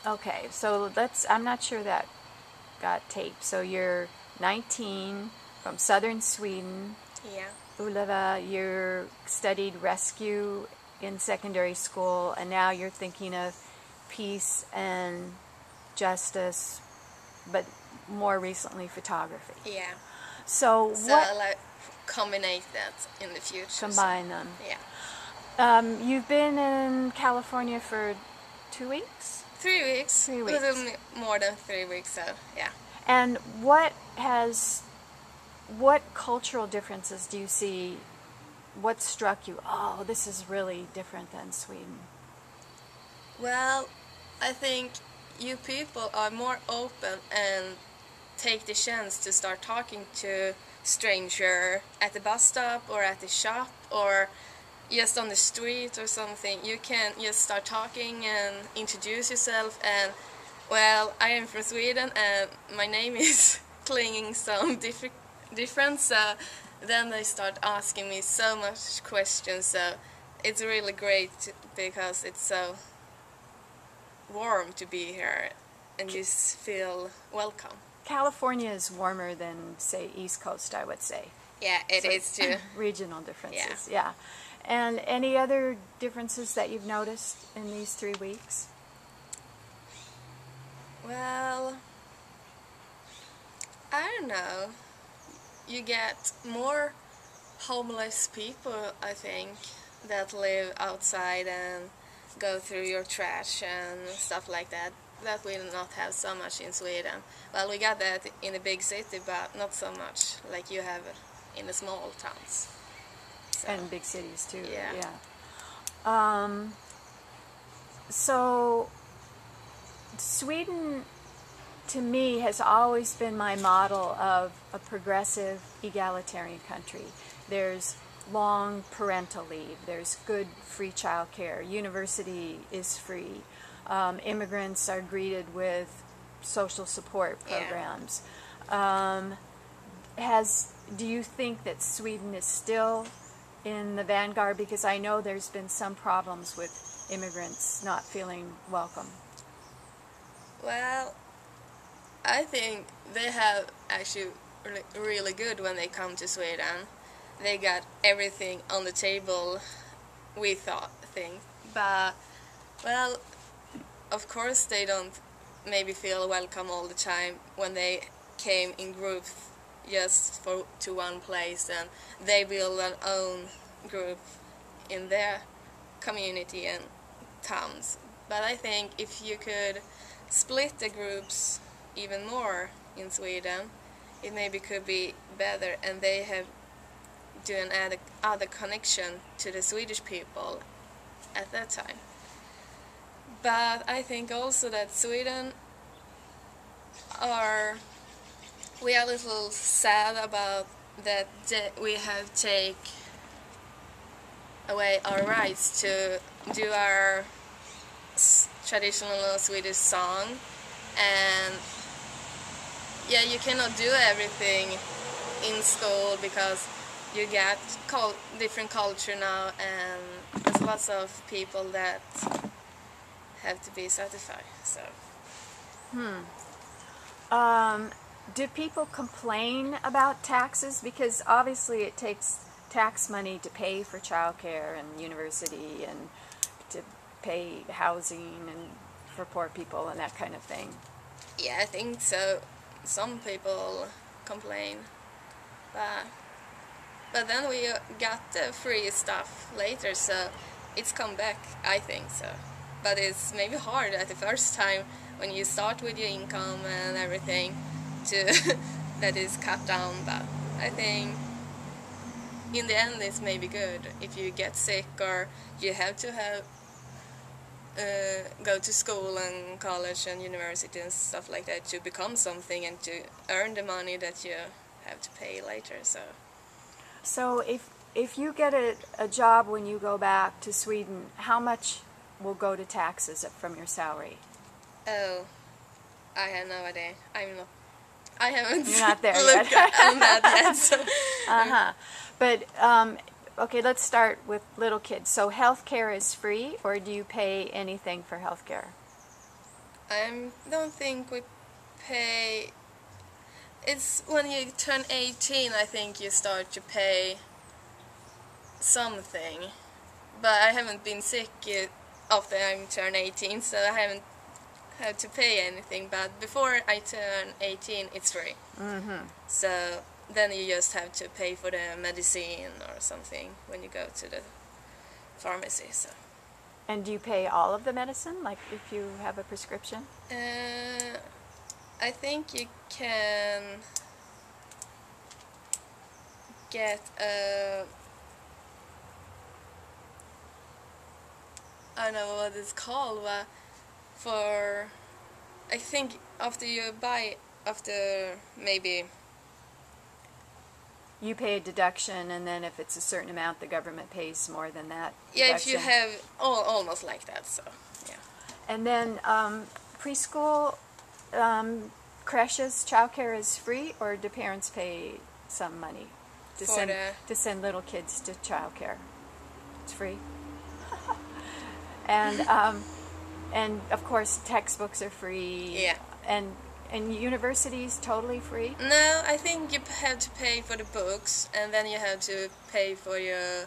Okay, so I'm not sure that got taped. So you're 19 from southern Sweden. Yeah. Ylva, you studied rescue in secondary school, and now you're thinking of peace and justice, but more recently photography. Yeah. So I'll like combine that in the future. Combine them. Yeah. You've been in California for 2 weeks? 3 weeks. 3 A weeks. little more than 3 weeks, so yeah. And what cultural differences do you see? What struck you? Oh, this is really different than Sweden. Well, I think you people are more open and take the chance to start talking to stranger at the bus stop or at the shop or just on the street or something. You can just start talking and introduce yourself and, well, I am from Sweden and my name is clinging some different, so then they start asking me so much questions, so it's really great because it's so warm to be here and just feel welcome. California is warmer than, say, East Coast, I would say. Yeah, it is too. Regional differences, yeah. And any other differences that you've noticed in these 3 weeks? Well, I don't know. You get more homeless people, I think, that live outside and go through your trash and stuff like that. That we not have so much in Sweden. Well, we got that in the big city, but not so much like you have in the small towns. So. And big cities too. Yeah. So Sweden, to me, has always been my model of a progressive, egalitarian country. There's long parental leave. There's good free childcare. University is free. Immigrants are greeted with social support programs. Do you think that Sweden is still in the vanguard? Because I know there's been some problems with immigrants not feeling welcome. Well, I think they have actually really good when they come to Sweden. They got everything on the table, we think. But, well, of course they don't maybe feel welcome all the time when they came in groups just to one place and they build their own group in their community and towns. But I think if you could split the groups even more in Sweden, it maybe could be better, and they have do an other connection to the Swedish people at that time. But I think also that Sweden we are a little sad about that we have take away our rights to do our traditional Swedish song, and yeah, you cannot do everything in school because you get different culture now, and there's lots of people that have to be certified. So. Do people complain about taxes? Because obviously it takes tax money to pay for childcare and university and to pay housing and for poor people and that kind of thing. Yeah, I think so. Some people complain, but then we got the free stuff later, so it's come back, I think so. But it's maybe hard at the first time when you start with your income and everything to that is cut down, but I think in the end it's maybe good if you get sick or you have to go to school and college and university and stuff like that to become something and to earn the money that you have to pay later. So if you get a job when you go back to Sweden, how much will go to taxes from your salary? Oh, I have no idea. I haven't You're not there looked on that yet. So. But, okay, let's start with little kids. So healthcare is free, or do you pay anything for healthcare? I don't think we pay. It's when you turn 18, I think you start to pay something. But I haven't been sick after I turned 18, so I haven't had to pay anything. But before I turn 18, it's free. Mm-hmm. So then you just have to pay for the medicine or something when you go to the pharmacy. So. And do you pay all of the medicine, like if you have a prescription? I think you can get a... I don't know what it's called, but for... I think after you buy, after maybe... You pay a deduction, and then if it's a certain amount, the government pays more than that deduction. Yeah, if you have... almost like that, so, yeah. And then preschool, creches, childcare is free, or do parents pay some money to send little kids to childcare? It's free. And of course textbooks are free. Yeah. And universities totally free? No, I think you have to pay for the books, and then you have to pay for your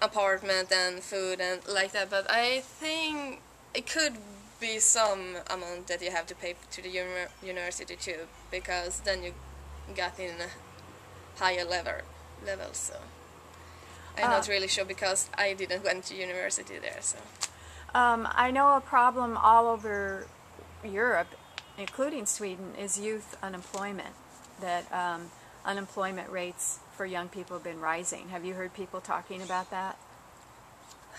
apartment and food and like that. But I think it could be some amount that you have to pay to the university too, because then you got in a higher level. So I'm not really sure, because I didn't went to university there. So I know a problem all over Europe, including Sweden, is youth unemployment. That unemployment rates for young people have been rising. Have you heard people talking about that?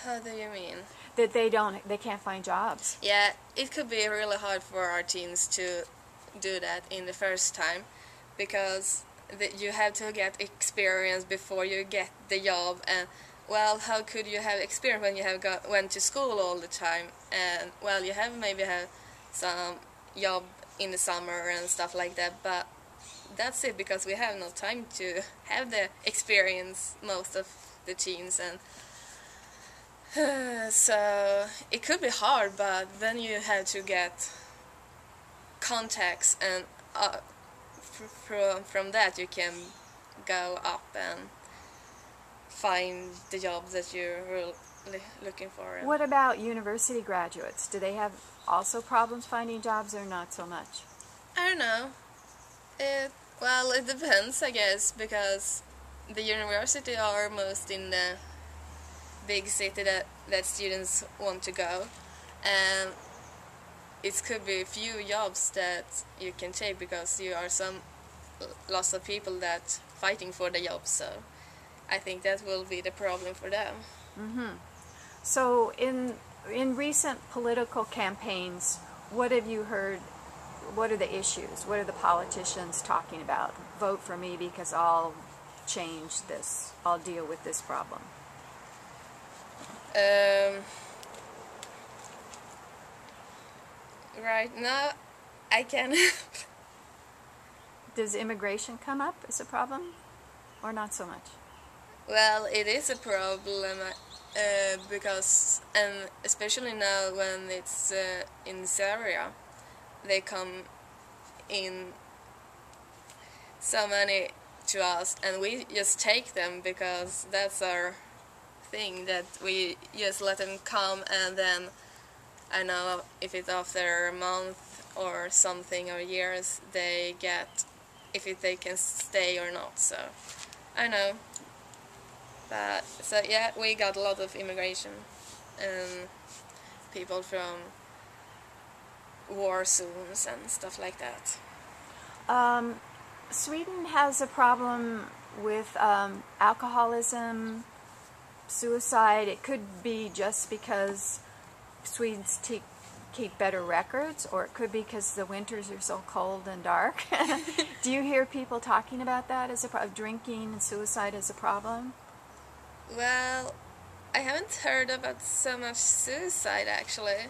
How do you mean? That they can't find jobs. Yeah, it could be really hard for our teens to do that in the first time, because you have to get experience before you get the job. And well, how could you have experience when you have went to school all the time? And well, you have maybe have some job in the summer and stuff like that, but that's it, because we have no time to have the experience, most of the teens. And so it could be hard, but then you have to get contacts, and from that you can go up and find the job that you're really looking for. What about university graduates? Do they have also problems finding jobs, or not so much? I don't know. Well, it depends, I guess, because the university are most in the big city that students want to go, and it could be few jobs that you can take, because you are lots of people that fighting for the job. So I think that will be the problem for them. Mm-hmm. So in recent political campaigns, what have you heard? What are the issues? What are the politicians talking about? Vote for me because I'll change this. I'll deal with this problem. Right now, I can. Does immigration come up as a problem, or not so much? Well, it is a problem, because, and especially now when it's in Syria, they come in so many to us, and we just take them because that's our thing, that we just let them come, and then I know if it's after a month or something or years, they get if they can stay or not. So I know. But so yeah, we got a lot of immigration and people from war zones and stuff like that. Sweden has a problem with alcoholism, suicide. It could be just because Swedes keep better records, or it could be because the winters are so cold and dark. Do you hear people talking about that as drinking and suicide as a problem? Well, I haven't heard about so much suicide actually.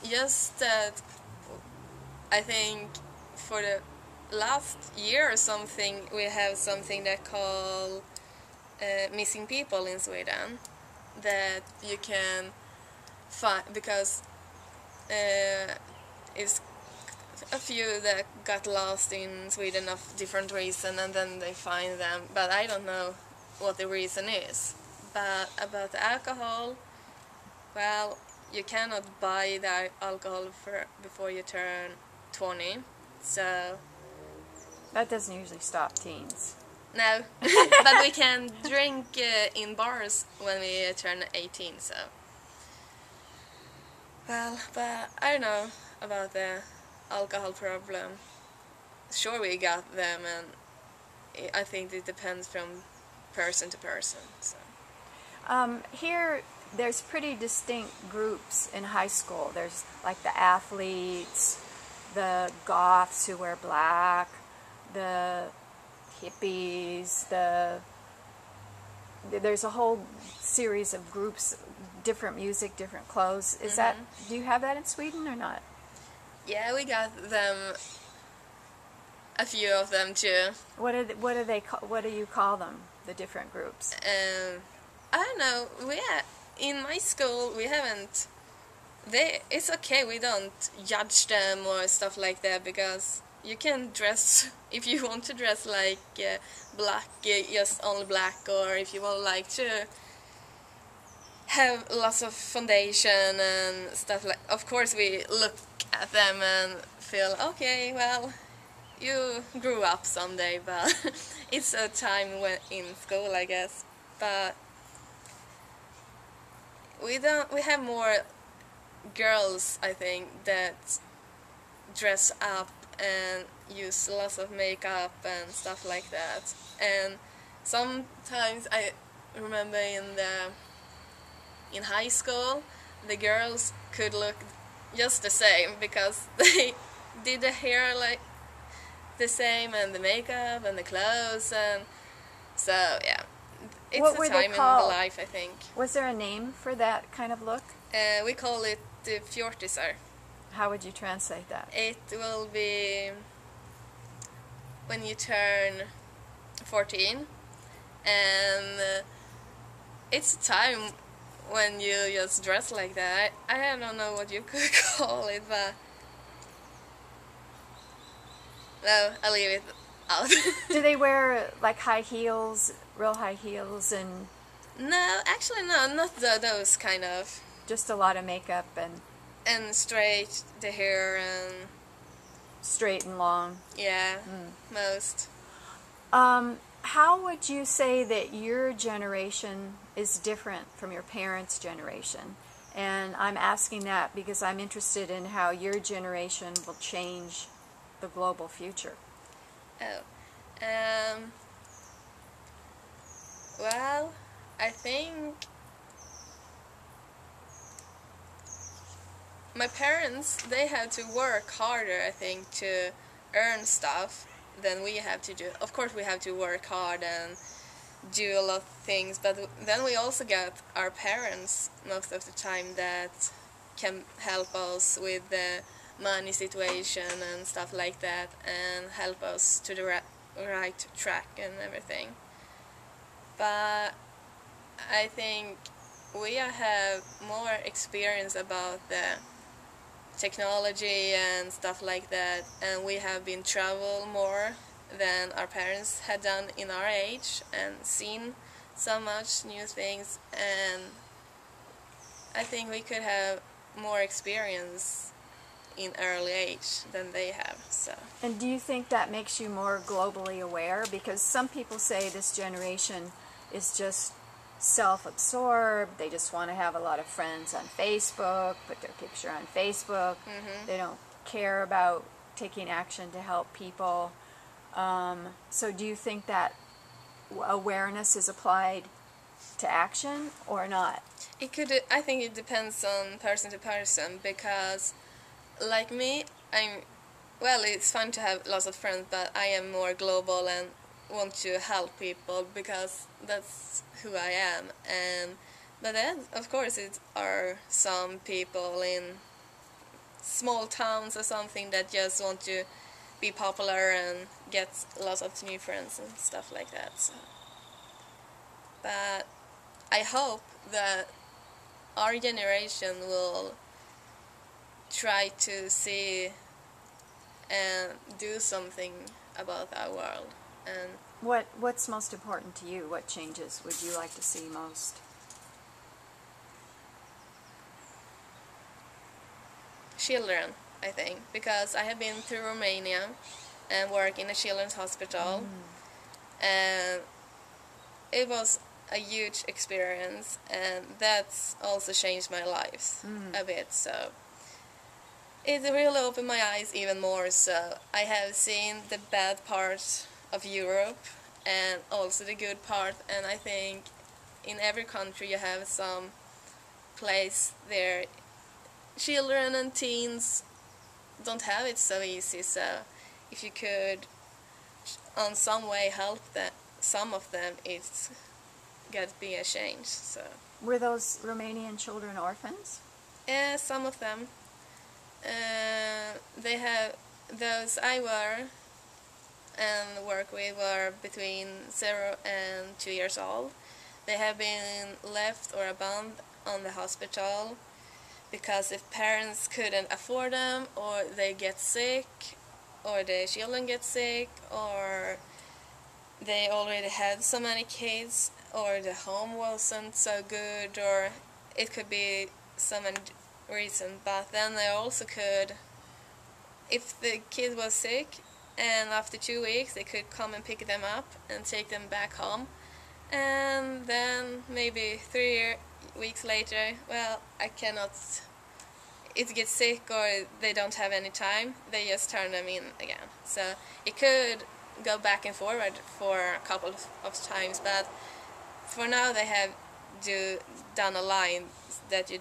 Just that I think for the last year or something we have something that called missing people in Sweden, that you can fine because it's a few that got lost in Sweden of different reason, and then they find them. But I don't know what the reason is. But about the alcohol, well, you cannot buy the alcohol before you turn 20, so... That doesn't usually stop teens. No, but we can drink in bars when we turn 18, so... Well, but I don't know about the alcohol problem. Sure, we got them, and I think it depends from person to person, so... Here, there's pretty distinct groups in high school. There's like the athletes, the goths who wear black, the hippies, there's a whole series of groups, different music, different clothes. Is that, do you have that in Sweden or not? Yeah, we got them, a few of them too. What do you call them, the different groups? I don't know. In my school we haven't. It's okay. We don't judge them or stuff like that because you can dress if you want to dress like black, just only black, or if you would like to have lots of foundation and stuff like. Of course, we look at them and feel okay. Well, you grew up someday, but it's a time when in school, I guess. But we have more girls, I think, that dress up and use lots of makeup and stuff like that. And sometimes I remember in high school the girls could look just the same because they did the hair like the same and the makeup and the clothes, and so yeah. It's a time in the life, I think. Was there a name for that kind of look? We call it the fjortisar. How would you translate that? It will be when you turn 14, and it's a time when you just dress like that. I don't know what you could call it, but no, I'll leave it out. Do they wear like high heels, real high heels, and... No, actually no, not those kind of. Just a lot of makeup and straight the hair and... Straight and long. Yeah, most. How would you say that your generation is different from your parents' generation? And I'm asking that because I'm interested in how your generation will change the global future. Oh. Well, I think my parents, they had to work harder, I think, to earn stuff than we have to do. Of course, we have to work hard and do a lot of things, but then we also got our parents most of the time that can help us with the money situation and stuff like that, and help us to the right track and everything. But I think we have more experience about the technology and stuff like that, and we have been travel more than our parents had done in our age and seen so much new things, and I think we could have more experience in early age than they have. So. And do you think that makes you more globally aware? Because some people say this generation is just self-absorbed. They just want to have a lot of friends on Facebook, put their picture on Facebook. They don't care about taking action to help people. So do you think that awareness is applied to action or not? It could. I think it depends on person to person, because like me, well, it's fun to have lots of friends, but I am more global and want to help people because that's who I am. But then, of course, it are some people in small towns or something that just want to be popular and get lots of new friends and stuff like that. So. But I hope that our generation will try to see and do something about our world. And what's most important to you? What changes would you like to see most? Children, I think, because I have been to Romania and work in a children's hospital, and it was a huge experience, and that's also changed my life a bit. So it really opened my eyes even more. So I have seen the bad part of Europe and also the good part, and I think in every country you have some place there children and teens don't have it so easy. So if you could on some way help some of them, it's got to be a change. So were those Romanian children orphans? Some of them. They have those I were and work with were between 0 and 2 years old. They have been left or abandoned on the hospital because if parents couldn't afford them, or they get sick, or the children get sick, or they already had so many kids, or the home wasn't so good, or it could be so many reasons. But then they also could, if the kid was sick, and after 2 weeks they could come and pick them up and take them back home. And then maybe 3 weeks later, well, I cannot, it gets sick or they don't have any time, they just turn them in again. So it could go back and forward for a couple of times, but for now they have done a line that you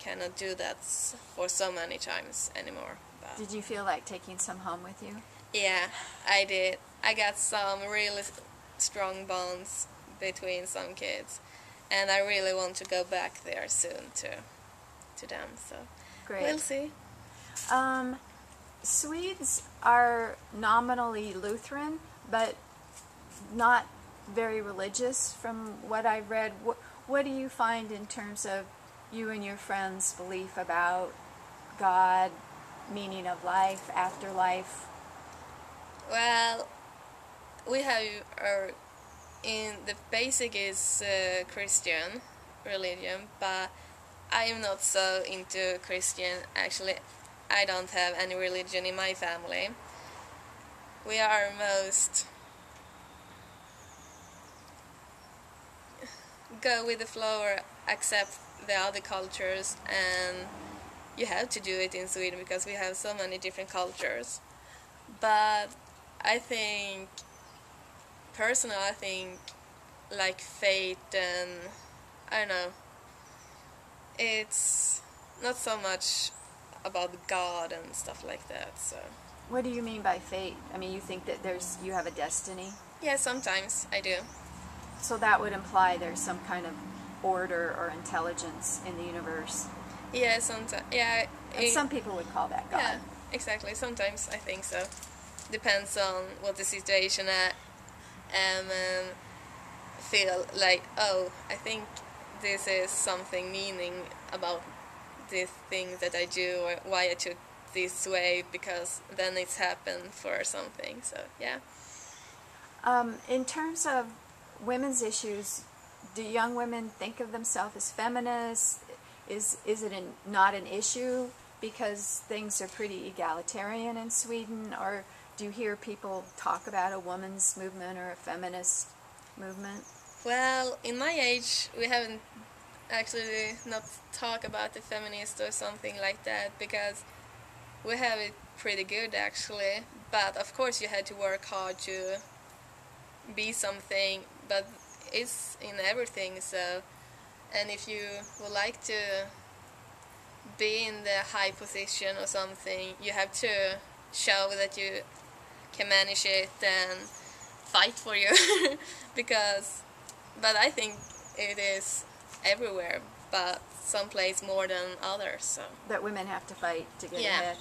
cannot do that for so many times anymore. But did you feel like taking some home with you? yeah, I did. I got some really strong bonds between some kids, and I really want to go back there soon to them. So great. We'll see. Swedes are nominally Lutheran, but not very religious from what I've read. What do you find in terms of you and your friends' belief about God, meaning of life, afterlife? Well, we have in the basic is Christian religion, but I am not so into Christian. Actually, I don't have any religion in my family. We are most go with the flow or accept the other cultures, and you have to do it in Sweden because we have so many different cultures. But I think, personally, I think like faith and, I don't know, it's not so much about God and stuff like that. So what do you mean by fate? I mean, you think that you have a destiny? yeah, sometimes I do. So that would imply there's some kind of order or intelligence in the universe. Yeah, sometimes. Yeah, and some people would call that God. Yeah, exactly. Sometimes I think so. Depends on what the situation is, and feel like, oh, I think this is something meaning about this thing that I do, or why I took this way, because then it's happened for something. So yeah. In terms of women's issues, do young women think of themselves as feminists? Is it not an issue because things are pretty egalitarian in Sweden, or do you hear people talk about a women's movement or a feminist movement? Well, in my age, we haven't actually not talk about the feminist or something like that, because we have it pretty good actually. But of course you had to work hard to be something, but it's in everything. So, and if you would like to be in the high position or something, you have to show that you can manage it and fight for you. But I think it is everywhere, but some place more than others. So that women have to fight to get yeah. ahead.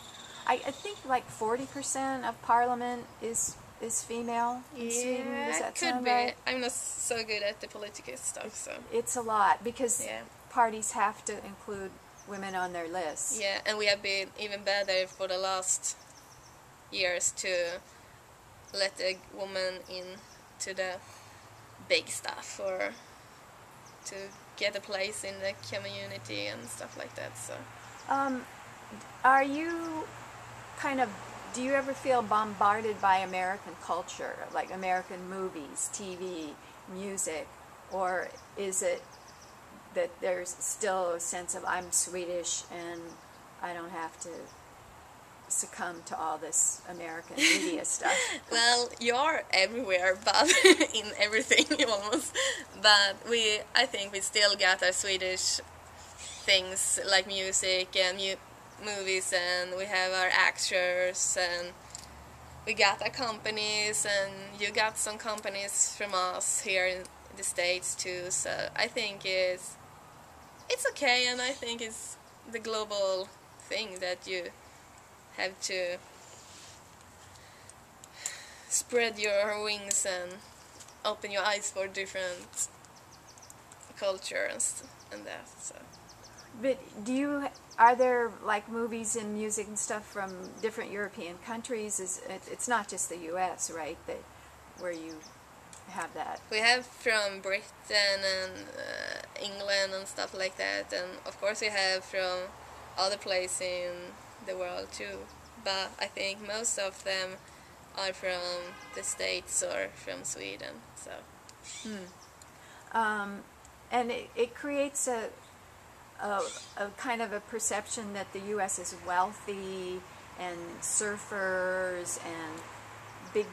I think like 40% of parliament is is female in Sweden? Does that could sound be. right? I'm not so good at the political stuff, so. It's a lot because Yeah. parties have to include women on their lists. Yeah, and we have been even better for the last years to let a woman in to the big stuff, or to get a place in the community and stuff like that. So Are you do you ever feel bombarded by American culture, like American movies, TV, music, or is it that there's still a sense of I'm Swedish and I don't have to succumb to all this American media stuff? well, you're everywhere, but in everything almost. But I think we still got our Swedish things like music and movies, and we have our actors, and we got our companies, and you got some companies from us here in the States too. So I think it's okay, and I think it's the global thing that you have to spread your wings and open your eyes for different cultures and that. So. But are there like movies and music and stuff from different European countries? It's not just the U.S., right? Where you have that. We have from Britain and England and stuff like that, and of course we have from other places in the world too. But I think most of them are from the States or from Sweden. So. And it creates a kind of a perception that the U.S. is wealthy and surfers and big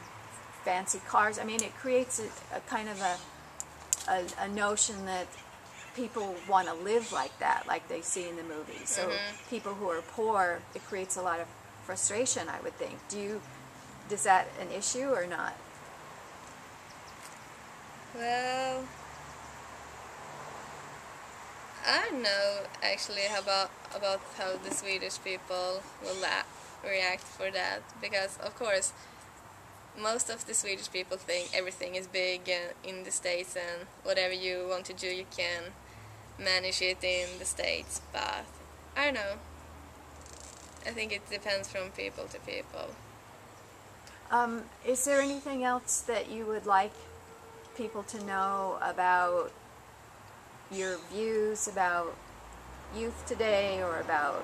fancy cars. I mean, it creates a kind of a notion that people want to live like that, like they see in the movies. So people who are poor, it creates a lot of frustration, I would think. Is that an issue or not? Well, I don't know actually about how the Swedish people will react for that, because of course most of the Swedish people think everything is big in the States, and whatever you want to do you can manage it in the States. But I don't know, I think it depends from people to people. Is there anything else that you would like people to know about your views about youth today, or about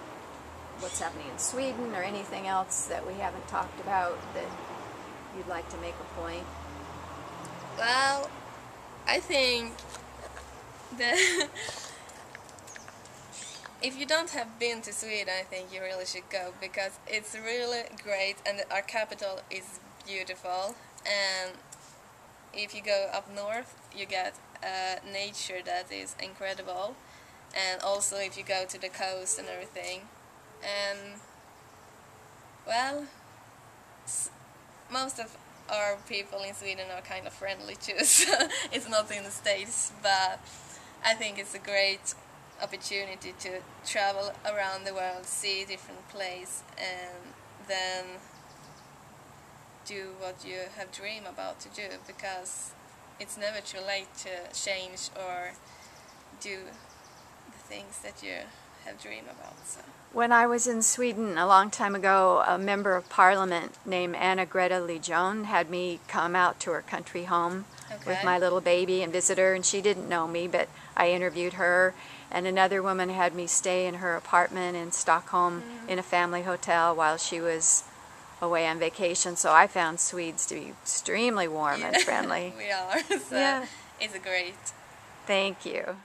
what's happening in Sweden, or anything else that we haven't talked about that you'd like to make a point? Well, I think that if you don't have been to Sweden, I think you really should go, because it's really great, and our capital is beautiful. And if you go up north, you get nature that is incredible, and also if you go to the coast and everything. And well, most of our people in Sweden are kind of friendly too, so it's not in the States, but I think it's a great opportunity to travel around the world, see different places, and then do what you have dreamed about to do, because it's never too late to change or do the things that you have dreamed about. So. When I was in Sweden a long time ago, a member of parliament named Anna Greta Lejon had me come out to her country home with my little baby and visit her, and she didn't know me, but I interviewed her. And another woman had me stay in her apartment in Stockholm in a family hotel while she was away on vacation. So I found Swedes to be extremely warm and friendly. We are, so it's great. Thank you.